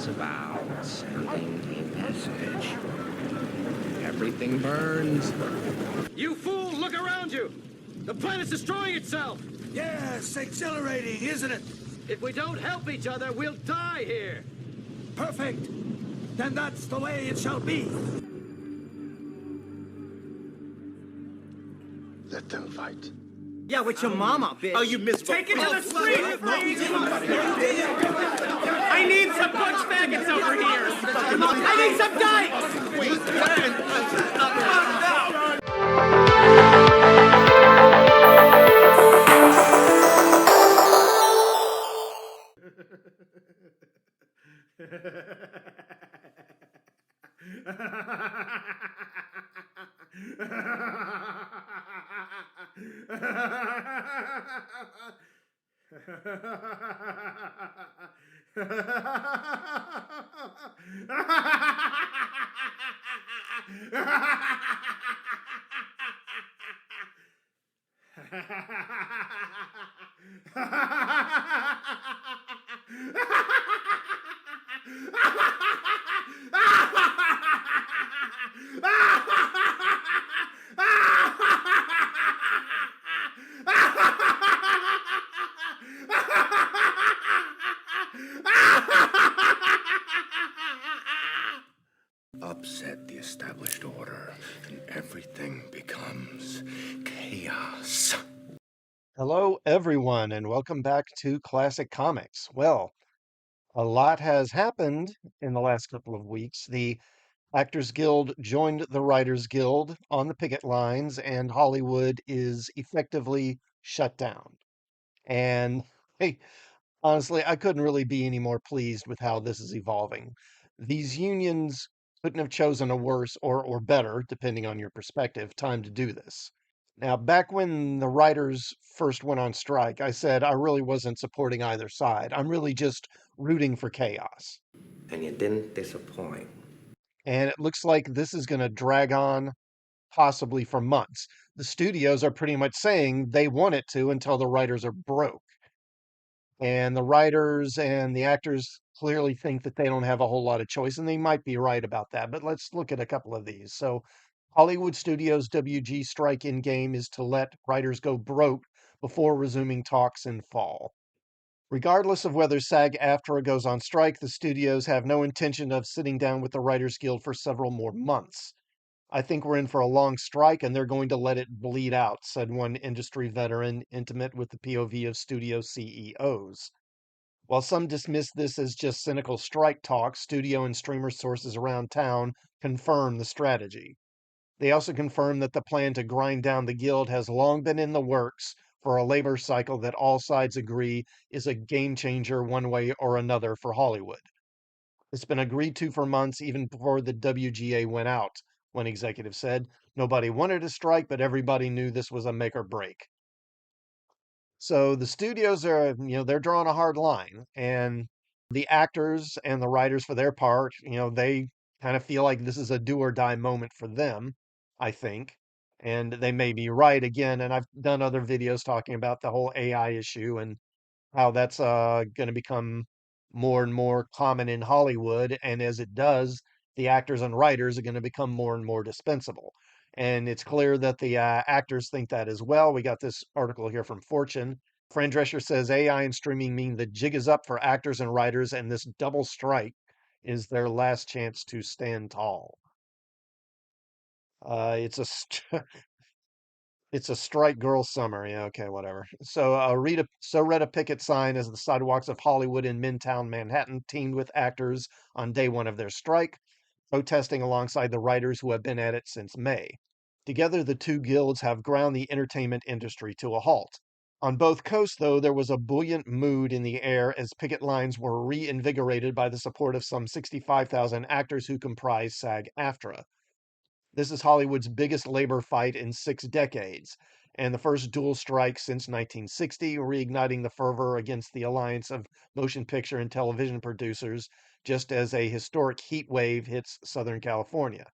It's about sending a message. Everything burns. You fool, look around you! The planet's destroying itself! Yes, exhilarating, isn't it? If we don't help each other, we'll die here! Perfect. Then that's the way it shall be. Let them fight. Yeah, with your mama, bitch. Oh, you missed. Take it to the street! I need some butch faggots over here! I need some Upset the established order, and everything becomes chaos. Hello, everyone, and welcome back to Classic Comics. Well, a lot has happened in the last couple of weeks. The Actors Guild joined the Writers Guild on the picket lines, and Hollywood is effectively shut down. And hey, honestly, I couldn't really be any more pleased with how this is evolving. These unions couldn't have chosen a worse or better, depending on your perspective, time to do this. Now, back when the writers first went on strike, I said I really wasn't supporting either side. I'm really just rooting for chaos. And you didn't disappoint. And it looks like this is going to drag on possibly for months. The studios are pretty much saying they want it to until the writers are broke. And the writers and the actors clearly think that they don't have a whole lot of choice, and they might be right about that. But let's look at a couple of these. So, Hollywood Studios' WG strike in game is to let writers go broke before resuming talks in fall. Regardless of whether SAG-AFTRA goes on strike, the studios have no intention of sitting down with the Writers Guild for several more months. I think we're in for a long strike, and they're going to let it bleed out, said one industry veteran intimate with the POV of studio CEOs. While some dismiss this as just cynical strike talk, studio and streamer sources around town confirm the strategy. They also confirm that the plan to grind down the guild has long been in the works for a labor cycle that all sides agree is a game changer one way or another for Hollywood. It's been agreed to for months, even before the WGA went out, one executive said. Nobody wanted a strike, but everybody knew this was a make or break. So the studios are, they're drawing a hard line, and the actors and the writers, for their part, they kind of feel like this is a do or die moment for them, I think. And they may be right again. And I've done other videos talking about the whole AI issue and how that's going to become more and more common in Hollywood. And as it does, the actors and writers are going to become more and more dispensable. And it's clear that the actors think that as well. We got this article here from Fortune. Fran Drescher says AI and streaming mean the jig is up for actors and writers, and this double strike is their last chance to stand tall. It's a it's a strike girl summer. Yeah, okay, whatever. So read a picket sign as the sidewalks of Hollywood in Midtown Manhattan teamed with actors on day one of their strike, protesting alongside the writers who have been at it since May. Together, the two guilds have ground the entertainment industry to a halt. On both coasts, though, there was a buoyant mood in the air as picket lines were reinvigorated by the support of some 65,000 actors who comprise SAG-AFTRA. This is Hollywood's biggest labor fight in 6 decades, and the first dual strike since 1960, reigniting the fervor against the alliance of motion picture and television producers just as a historic heat wave hits Southern California.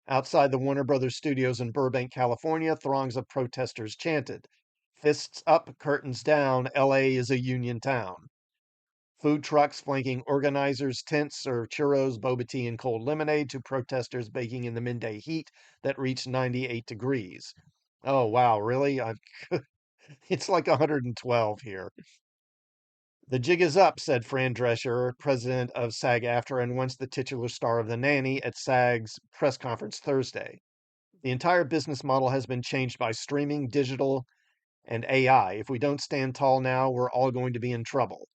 Outside the Warner Brothers studios in Burbank, California, throngs of protesters chanted, "Fists up, curtains down, LA is a union town." Food trucks flanking organizers' tents serve churros, boba tea, and cold lemonade to protesters baking in the midday heat that reached 98 degrees. Oh, wow, really? It's like 112 here. The jig is up, said Fran Drescher, president of SAG-AFTRA and once the titular star of The Nanny, at SAG's press conference Thursday. The entire business model has been changed by streaming, digital, and AI. If we don't stand tall now, we're all going to be in trouble.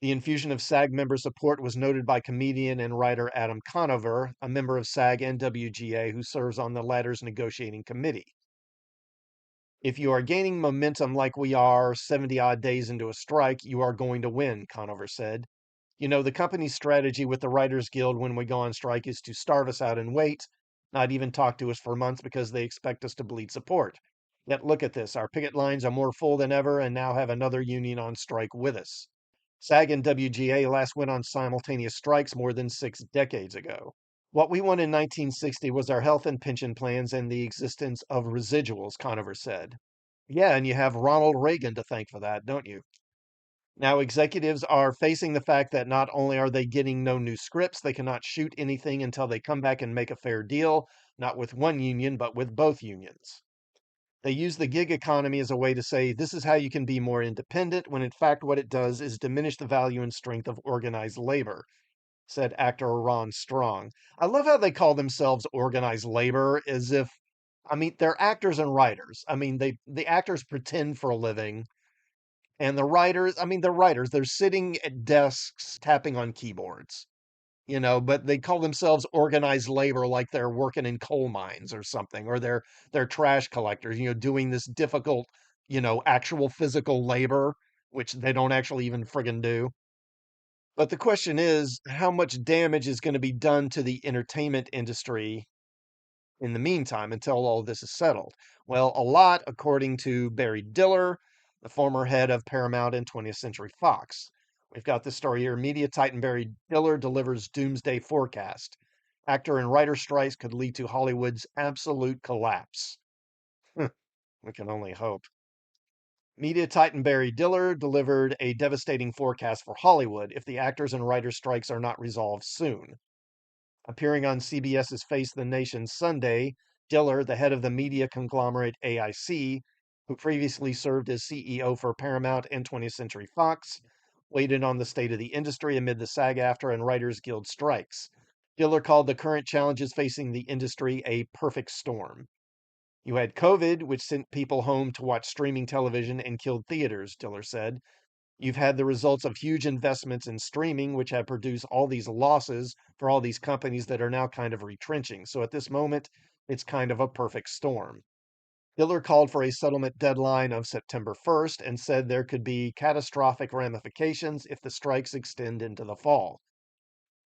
The infusion of SAG member support was noted by comedian and writer Adam Conover, a member of SAG and WGA who serves on the latter's negotiating committee. If you are gaining momentum like we are 70 odd days into a strike, you are going to win, Conover said. You know, the company's strategy with the Writers Guild when we go on strike is to starve us out and wait, not even talk to us for months because they expect us to bleed support. Yet look at this. Our picket lines are more full than ever and now have another union on strike with us. SAG and WGA last went on simultaneous strikes more than 6 decades ago. What we won in 1960 was our health and pension plans and the existence of residuals, Conover said. Yeah, and you have Ronald Reagan to thank for that, don't you? Now, executives are facing the fact that not only are they getting no new scripts, they cannot shoot anything until they come back and make a fair deal, not with one union, but with both unions. They use the gig economy as a way to say this is how you can be more independent, when in fact what it does is diminish the value and strength of organized labor, said actor Ron Strong. I love how they call themselves organized labor as if, I mean, they're actors and writers. I mean, the actors pretend for a living, and the writers, I mean, they're writers. They're sitting at desks tapping on keyboards, but they call themselves organized labor like they're working in coal mines or something, or they're trash collectors, doing this difficult, actual physical labor, which they don't actually even friggin' do. But the question is, how much damage is going to be done to the entertainment industry in the meantime until all this is settled? Well, a lot, according to Barry Diller, the former head of Paramount and 20th Century Fox. We've got this story here. Media titan Barry Diller delivers doomsday forecast. Actor and writer strikes could lead to Hollywood's absolute collapse. We can only hope. Media titan Barry Diller delivered a devastating forecast for Hollywood if the actors and writers' strikes are not resolved soon. Appearing on CBS's Face the Nation Sunday, Diller, the head of the media conglomerate AIC, who previously served as CEO for Paramount and 20th Century Fox, weighed in on the state of the industry amid the SAG-AFTRA and Writers Guild strikes. Diller called the current challenges facing the industry a perfect storm. You had COVID, which sent people home to watch streaming television and killed theaters, Diller said. You've had the results of huge investments in streaming, which have produced all these losses for all these companies that are now kind of retrenching. So at this moment, it's kind of a perfect storm. Diller called for a settlement deadline of September 1st and said there could be catastrophic ramifications if the strikes extend into the fall.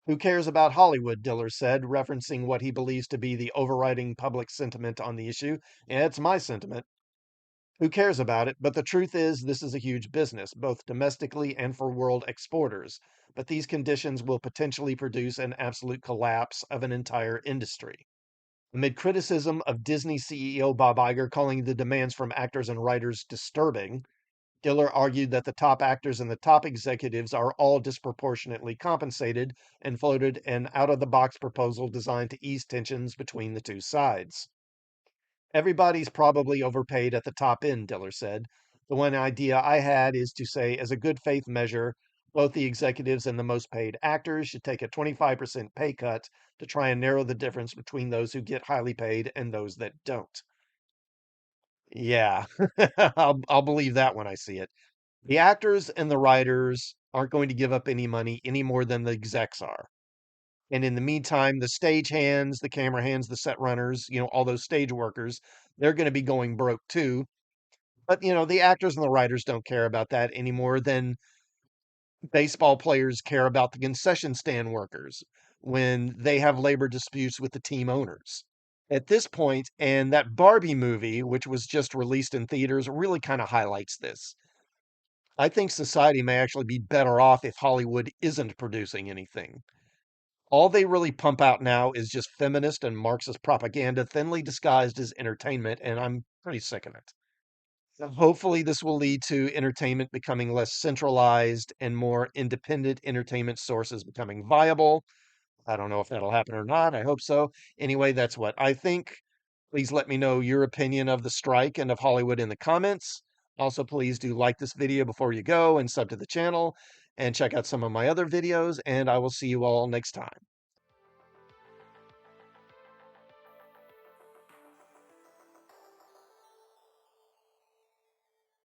Who cares about Hollywood, Diller said, referencing what he believes to be the overriding public sentiment on the issue. Yeah, it's my sentiment. Who cares about it? But the truth is, this is a huge business, both domestically and for world exporters. But these conditions will potentially produce an absolute collapse of an entire industry. Amid criticism of Disney CEO Bob Iger calling the demands from actors and writers disturbing, Diller argued that the top actors and the top executives are all disproportionately compensated and floated an out of the box proposal designed to ease tensions between the two sides. Everybody's probably overpaid at the top end, Diller said. The one idea I had is to say, as a good faith measure, both the executives and the most paid actors should take a 25% pay cut to try and narrow the difference between those who get highly paid and those that don't. Yeah, I'll believe that when I see it. The actors and the writers aren't going to give up any money any more than the execs are. And in the meantime, the stage hands, the camera hands, the set runners, all those stage workers, they're going to be going broke too. But, the actors and the writers don't care about that any more than baseball players care about the concession stand workers when they have labor disputes with the team owners. At this point, and that Barbie movie, which was just released in theaters, really kind of highlights this. I think society may actually be better off if Hollywood isn't producing anything. All they really pump out now is just feminist and Marxist propaganda thinly disguised as entertainment, and I'm pretty sick of it. Hopefully, this will lead to entertainment becoming less centralized and more independent entertainment sources becoming viable. I don't know if that'll happen or not. I hope so. Anyway, that's what I think. Please let me know your opinion of the strike and of Hollywood in the comments. Also, please do like this video before you go and sub to the channel and check out some of my other videos, and I will see you all next time.